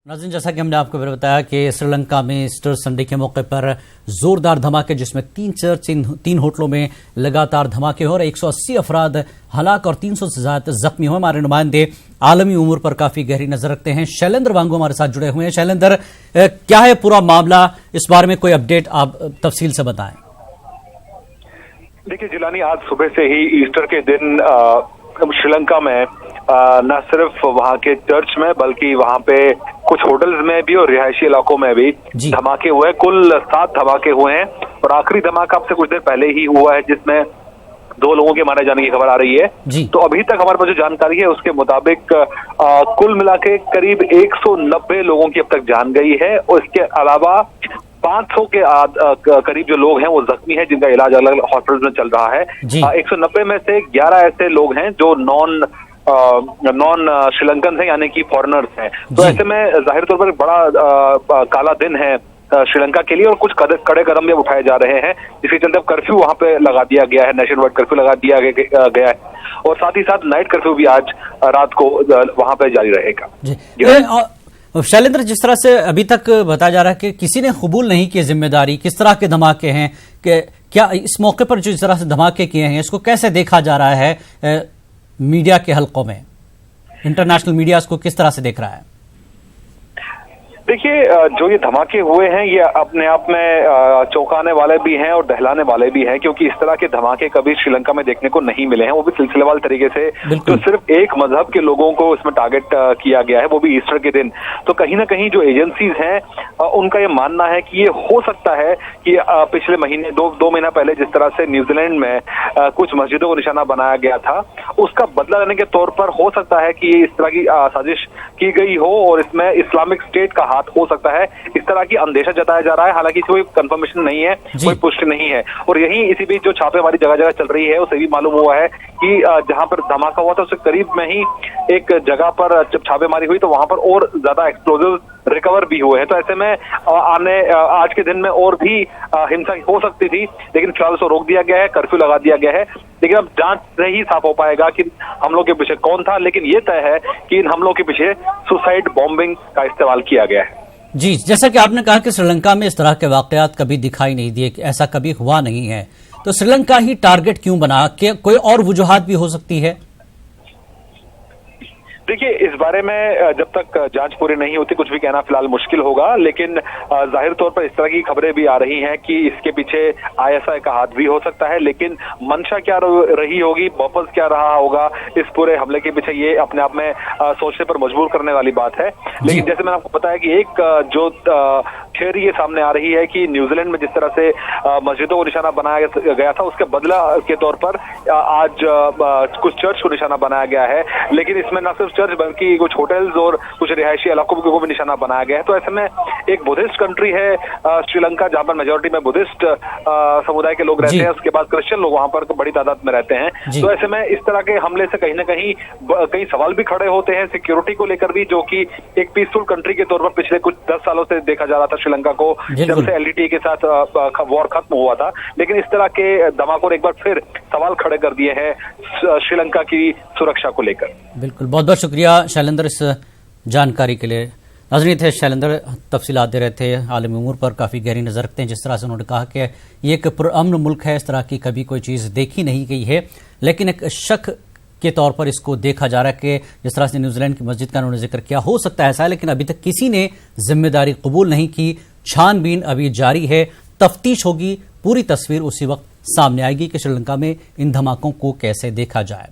नाज़रीन, जैसा कि हमने आपको बताया कि श्रीलंका में ईस्टर संडे के मौके पर जोरदार धमाके, जिसमें 3 चर्च, 3 होटलों में लगातार धमाके हो रहे, 180 अफराद हलाक और 300 से ज्यादा जख्मी हुए। हमारे नुमाइंदे आलमी उमूर पर काफी गहरी नजर रखते हैं। शैलेंद्र वांगू हमारे साथ जुड़े हुए हैं। शैलेंद्र, क्या है पूरा मामला, इस बारे में कोई अपडेट आप तफसील से बताएं। देखिए जिलानी, आज सुबह से ही ईस्टर के दिन श्रीलंका में न सिर्फ वहां के चर्च में बल्कि वहां पे कुछ होटल्स में भी और रिहायशी इलाकों में भी धमाके हुए। कुल 7 धमाके हुए हैं और आखिरी धमाका अब से कुछ देर पहले ही हुआ है, जिसमें 2 लोगों के मारे जाने की खबर आ रही है। तो अभी तक हमारे पास जो जानकारी है उसके मुताबिक कुल मिला के करीब 190 लोगों की अब तक जान गई है और इसके अलावा 500 के करीब जो लोग हैं वो जख्मी हैं, जिनका इलाज अलग अलग हॉस्पिटल में चल रहा है। 190 में से 11 ऐसे लोग हैं जो नॉन श्रीलंकन हैं, यानी कि फॉरेनर्स हैं। तो ऐसे में जाहिर तौर पर बड़ा काला दिन है श्रीलंका के लिए और कुछ कड़े कदम भी उठाए जा रहे हैं, जिसके चलते कर्फ्यू वहां पे लगा दिया गया है, नेशन वाइड कर्फ्यू लगा दिया गया है और साथ ही साथ नाइट कर्फ्यू भी आज रात को वहां पे जारी रहेगा। शैलेंद्र, जिस तरह से अभी तक बताया जा रहा है कि किसी ने कबूल नहीं की जिम्मेदारी, किस तरह के धमाके हैं, कि क्या इस मौके पर जो इस तरह से धमाके किए हैं इसको कैसे देखा जा रहा है मीडिया के हलकों में, इंटरनेशनल मीडिया इसको किस तरह से देख रहा है? देखिए, जो ये धमाके हुए हैं ये अपने आप में चौंकाने वाले भी हैं और दहलाने वाले भी हैं, क्योंकि इस तरह के धमाके कभी श्रीलंका में देखने को नहीं मिले हैं, वो भी सिलसिलेवार तरीके से। तो सिर्फ एक मजहब के लोगों को इसमें टारगेट किया गया है, वो भी ईस्टर के दिन। तो कहीं ना कहीं जो एजेंसीज हैं उनका ये मानना है कि ये हो सकता है कि पिछले महीने 2 महीना पहले जिस तरह से न्यूजीलैंड में कुछ मस्जिदों को निशाना बनाया गया था, उसका बदला लेने के तौर पर हो सकता है कि इस तरह की साजिश की गई हो और इसमें इस्लामिक स्टेट का हो सकता है, इस तरह की अंदेशा जताया जा रहा है। हालांकि कोई कंफर्मेशन नहीं है, कोई पुष्टि नहीं है। और यही इसी बीच जो छापेमारी जगह जगह चल रही है उससे भी मालूम हुआ है कि जहां पर धमाका हुआ था उससे करीब में ही एक जगह पर जब छापेमारी हुई तो वहां पर और ज्यादा एक्सप्लोजिव रिकवर भी हुए हैं। तो ऐसे में आज के दिन में और भी हिंसा हो सकती थी, लेकिन फिलहाल उसको रोक दिया गया है, कर्फ्यू लगा दिया गया है। लेकिन अब जांच से ही साफ हो पाएगा कि हमलों के पीछे कौन था, लेकिन ये तय है कि इन हमलों के पीछे सुसाइड बॉम्बिंग का इस्तेमाल किया गया है। जी, जैसा कि आपने कहा कि श्रीलंका में इस तरह के वाकयात कभी दिखाई नहीं दिए, ऐसा कभी हुआ नहीं है, तो श्रीलंका ही टारगेट क्यों बना? कि कोई और वजूहात भी हो सकती है? देखिए, इस बारे में जब तक जांच पूरी नहीं होती कुछ भी कहना फिलहाल मुश्किल होगा, लेकिन जाहिर तौर पर इस तरह की खबरें भी आ रही हैं कि इसके पीछे ISI का हाथ भी हो सकता है। लेकिन मंशा क्या रही होगी, पर्पस क्या रहा होगा इस पूरे हमले के पीछे, ये अपने आप में सोचने पर मजबूर करने वाली बात है। लेकिन जैसे मैंने आपको बताया कि एक जो थियरी ये सामने आ रही है कि न्यूजीलैंड में जिस तरह से मस्जिदों को निशाना बनाया गया था उसके बदला के तौर पर आज कुछ चर्च को निशाना बनाया गया है। लेकिन इसमें न सिर्फ चर्च बल्कि कुछ होटल्स और कुछ रिहायशी इलाकों को भी निशाना बनाया गया है। तो ऐसे में एक बुद्धिस्ट कंट्री है श्रीलंका, जहां पर मेजोरिटी में बुद्धिस्ट समुदाय के लोग रहते हैं, उसके बाद क्रिश्चियन लोग वहां पर बड़ी तादाद में रहते हैं। तो ऐसे में इस तरह के हमले से कहीं ना कहीं सवाल भी खड़े होते हैं सिक्योरिटी को लेकर भी, जो कि एक पीसफुल कंट्री के तौर पर पिछले कुछ 10 सालों से देखा जा रहा था श्रीलंका को, जब से LTTE के साथ वॉर खत्म हुआ था। लेकिन इस तरह के धमाकों ने एक बार फिर सवाल खड़े कर दिए हैं श्रीलंका की सुरक्षा को लेकर। बिल्कुल, बहुत बहुत शुक्रिया शैलेंद्र इस जानकारी के लिए। नाज़रीन, थे शैलेंद्र, तफसीलात दे रहे थे, आलमी उमूर पर काफ़ी गहरी नज़र रखते हैं। जिस तरह से उन्होंने कहा कि ये एक पुरअमन मुल्क है, इस तरह की कभी कोई चीज़ देखी नहीं गई है, लेकिन एक शक के तौर पर इसको देखा जा रहा है कि जिस तरह से न्यूजीलैंड की मस्जिद का उन्होंने जिक्र किया, हो सकता है ऐसा है, लेकिन अभी तक किसी ने जिम्मेदारी कबूल नहीं की। छानबीन अभी जारी है, तफ्तीश होगी, पूरी तस्वीर उसी वक्त सामने आएगी कि श्रीलंका में इन धमाकों को कैसे देखा जाए।